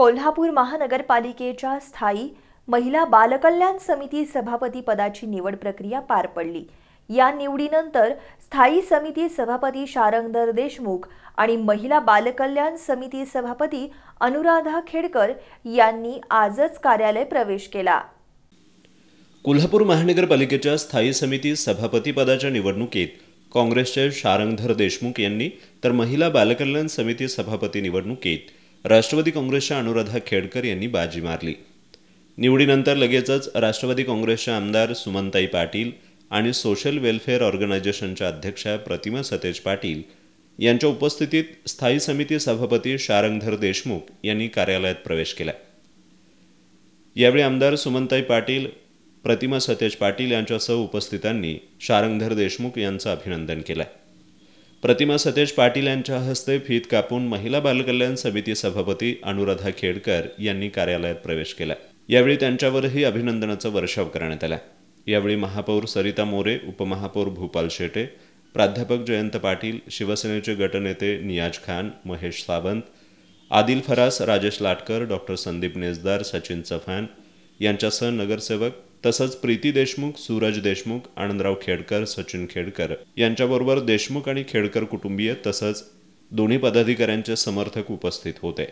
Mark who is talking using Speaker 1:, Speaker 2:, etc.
Speaker 1: कोल्हापूर महानगरपालिकेच्या स्थायी महिला बालकल्याण समिती सभापती पदाची निवड प्रक्रिया पार पडली। या निवडीनंतर स्थायी समिती सभापती शारंगधर देशमुख आणि महिला बालकल्याण समिती सभापती अनुराधा खेडकर यांनी आजच कार्यालय प्रवेश केला।
Speaker 2: कोल्हापूर महानगरपालिकेच्या स्थायी समिती सभापती पदाच्या निवडणुकीत काँग्रेसचे शारंगधर देशमुख यांनी तर महिला बालकल्याण समिती सभापती निवडणुकीत राष्ट्रवादी काँग्रेसच्या अनुराधा खेडकर यांनी बाजी मारली। निवडीनंतर लगेचच राष्ट्रवादी काँग्रेसच्या आमदार सुमनताई पाटील आणि सोशल वेलफेअर ऑर्गनायझेशनच्या अध्यक्षा प्रतिमा सतेज पाटील यांच्या उपस्थितीत स्थायी समिती सभापती शारंगधर देशमुख यांनी कार्यालयात प्रवेश केला। यावेळी आमदार सुमनताई पाटील, प्रतिमा सतेज पाटील यांच्यासह उपस्थितांनी शारंगधर देशमुख यांचं अभिनंदन केलं। प्रतिमा सतेज पाटील यांच्या हस्ते फीत कापून महिला बालकल्याण समिती सभापती अनुराधा खेडकर यांनी कार्यालयात प्रवेश केला। यावेळी त्यांच्यावरही अभिनंदनाचा वर्षाव करण्यात आला। यावेळी महापौर सरिता मोरे, उपमहापौर भूपाल शेटे, प्राध्यापक जयंत पाटील, शिवसेनेचे गटनेते नियाज खान, महेश सावंत, आदिल फरास, राजेश लाटकर, डॉक्टर संदीप नेजदार, सचिन चव्हाण यांच्यासह नगरसेवक तसंच प्रीती देशमुख, सूरज देशमुख, आनंदराव खेडकर, सचिन खेडकर यांच्याबरोबर देशमुख आणि खेडकर कुटुंबीय तसंच दोन्ही पदाधिकाऱ्यांचे समर्थक उपस्थित होते।